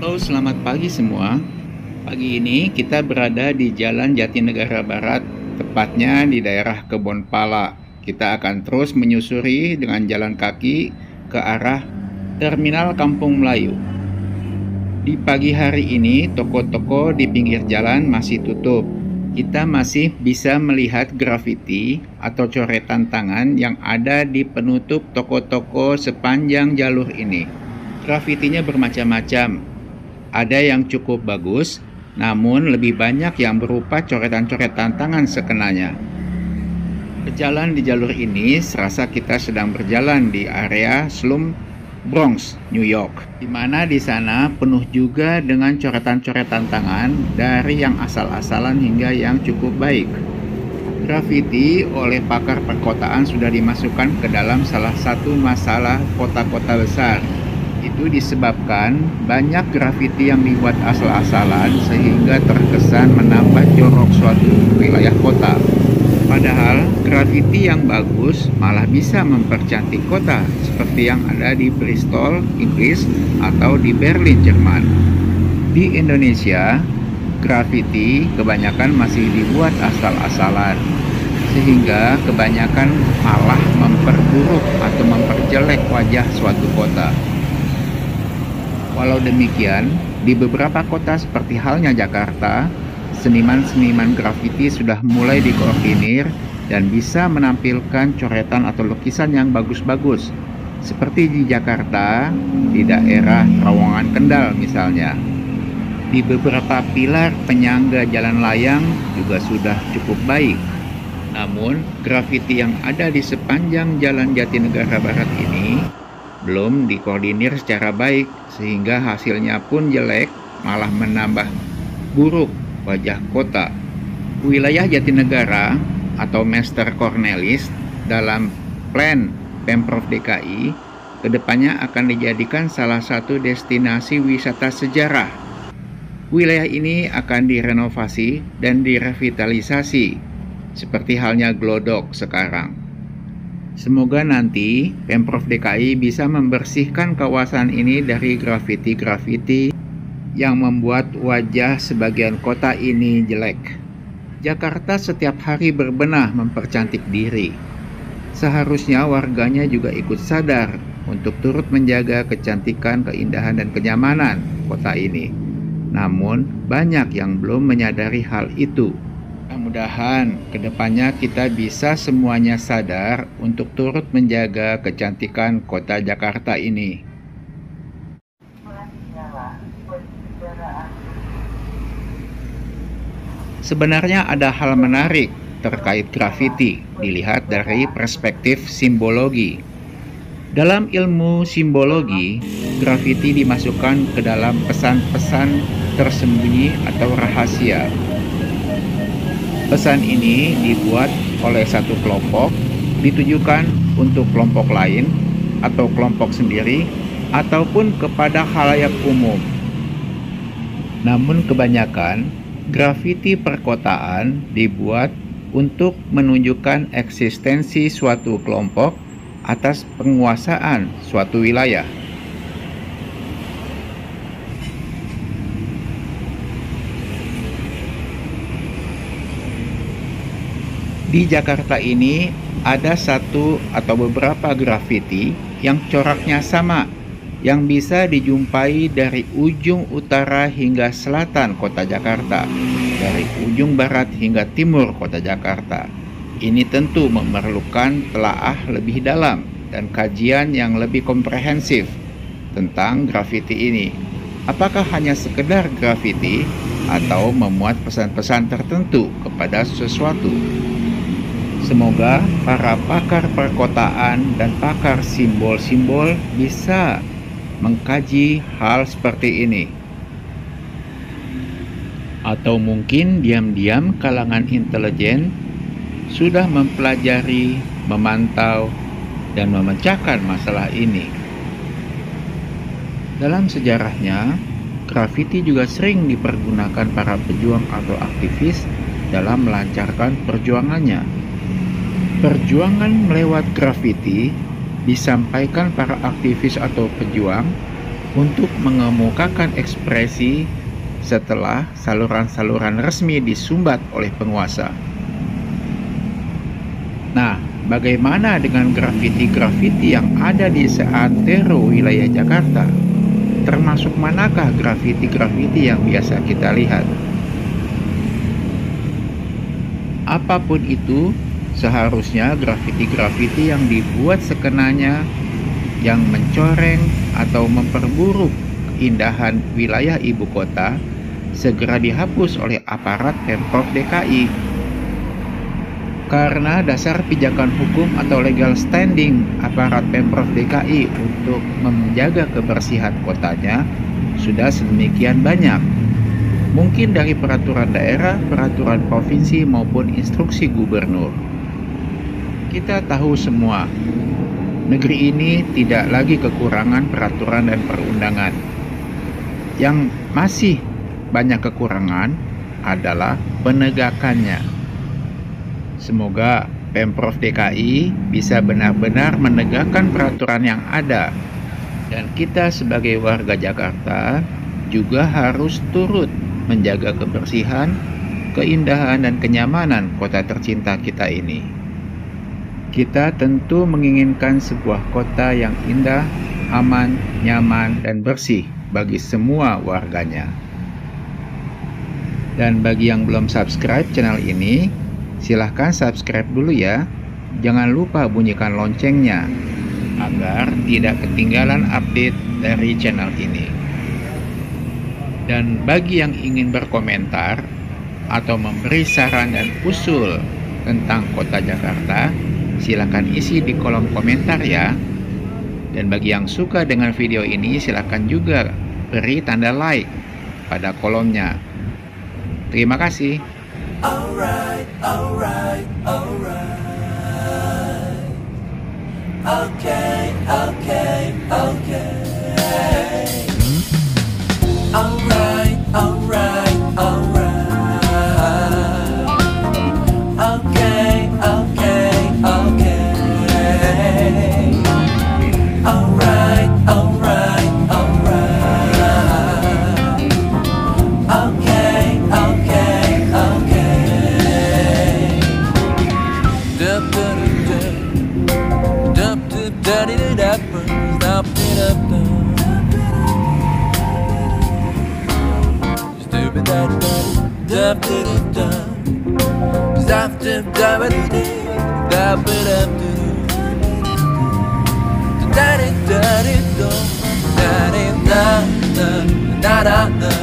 Halo, selamat pagi semua. Pagi ini kita berada di Jalan Jatinegara Barat, tepatnya di daerah Kebon Pala. Kita akan terus menyusuri dengan jalan kaki ke arah Terminal Kampung Melayu. Di pagi hari ini, toko-toko di pinggir jalan masih tutup. Kita masih bisa melihat grafiti atau coretan tangan yang ada di penutup toko-toko sepanjang jalur ini. Grafitinya bermacam-macam. Ada yang cukup bagus, namun lebih banyak yang berupa coretan-coretan tangan sekenanya. Berjalan di jalur ini serasa kita sedang berjalan di area Slum Bronx, New York, di mana di sana penuh juga dengan coretan-coretan tangan dari yang asal-asalan hingga yang cukup baik. Grafiti oleh pakar perkotaan sudah dimasukkan ke dalam salah satu masalah kota-kota besar. Itu disebabkan banyak grafiti yang dibuat asal-asalan sehingga terkesan menambah jorok suatu wilayah kota. Padahal grafiti yang bagus malah bisa mempercantik kota, seperti yang ada di Bristol, Inggris, atau di Berlin, Jerman. Di Indonesia, grafiti kebanyakan masih dibuat asal-asalan, sehingga kebanyakan malah memperburuk atau memperjelek wajah suatu kota. Walau demikian, di beberapa kota seperti halnya Jakarta, seniman-seniman grafiti sudah mulai dikoordinir dan bisa menampilkan coretan atau lukisan yang bagus-bagus. Seperti di Jakarta, di daerah Terowongan Kendal misalnya. Di beberapa pilar penyangga jalan layang juga sudah cukup baik. Namun, grafiti yang ada di sepanjang Jalan Jatinegara Barat ini belum dikoordinir secara baik, sehingga hasilnya pun jelek, malah menambah buruk wajah kota. Wilayah Jatinegara atau Master Cornelis dalam plan Pemprov DKI kedepannya akan dijadikan salah satu destinasi wisata sejarah. Wilayah ini akan direnovasi dan direvitalisasi seperti halnya Glodok sekarang. Semoga nanti Pemprov DKI bisa membersihkan kawasan ini dari grafiti-grafiti yang membuat wajah sebagian kota ini jelek. Jakarta setiap hari berbenah mempercantik diri. Seharusnya warganya juga ikut sadar untuk turut menjaga kecantikan, keindahan, dan kenyamanan kota ini. Namun, banyak yang belum menyadari hal itu. Mudah-mudahan kedepannya kita bisa semuanya sadar untuk turut menjaga kecantikan kota Jakarta ini. Sebenarnya ada hal menarik terkait grafiti dilihat dari perspektif simbologi. Dalam ilmu simbologi, grafiti dimasukkan ke dalam pesan-pesan tersembunyi atau rahasia. Pesan ini dibuat oleh satu kelompok, ditujukan untuk kelompok lain atau kelompok sendiri, ataupun kepada khalayak umum. Namun kebanyakan grafiti perkotaan dibuat untuk menunjukkan eksistensi suatu kelompok atas penguasaan suatu wilayah. Di Jakarta ini ada satu atau beberapa grafiti yang coraknya sama, yang bisa dijumpai dari ujung utara hingga selatan kota Jakarta, dari ujung barat hingga timur kota Jakarta. Ini tentu memerlukan telaah lebih dalam dan kajian yang lebih komprehensif tentang grafiti ini. Apakah hanya sekedar grafiti atau memuat pesan-pesan tertentu kepada sesuatu? Semoga para pakar perkotaan dan pakar simbol-simbol bisa mengkaji hal seperti ini. Atau mungkin diam-diam kalangan intelijen sudah mempelajari, memantau, dan memecahkan masalah ini. Dalam sejarahnya, grafiti juga sering dipergunakan para pejuang atau aktivis dalam melancarkan perjuangannya. Perjuangan melewat grafiti disampaikan para aktivis atau pejuang untuk mengemukakan ekspresi setelah saluran-saluran resmi disumbat oleh penguasa. Nah, bagaimana dengan grafiti-grafiti yang ada di seantero wilayah Jakarta? Termasuk manakah grafiti-grafiti yang biasa kita lihat? Apapun itu, seharusnya grafiti-grafiti yang dibuat sekenanya, yang mencoreng atau memperburuk keindahan wilayah ibu kota, segera dihapus oleh aparat Pemprov DKI. Karena dasar pijakan hukum atau legal standing aparat Pemprov DKI untuk menjaga kebersihan kotanya sudah sedemikian banyak. Mungkin dari peraturan daerah, peraturan provinsi maupun instruksi gubernur. Kita tahu semua, negeri ini tidak lagi kekurangan peraturan dan perundangan. Yang masih banyak kekurangan adalah penegakannya. Semoga Pemprov DKI bisa benar-benar menegakkan peraturan yang ada, dan kita sebagai warga Jakarta juga harus turut menjaga kebersihan, keindahan, dan kenyamanan kota tercinta kita ini. Kita tentu menginginkan sebuah kota yang indah, aman, nyaman, dan bersih bagi semua warganya. Dan bagi yang belum subscribe channel ini, silahkan subscribe dulu ya. Jangan lupa bunyikan loncengnya agar tidak ketinggalan update dari channel ini. Dan bagi yang ingin berkomentar atau memberi saran dan usul tentang kota Jakarta, silakan isi di kolom komentar ya. Dan bagi yang suka dengan video ini, silakan juga beri tanda like pada kolomnya. Terima kasih. Alright. Okay. Da da da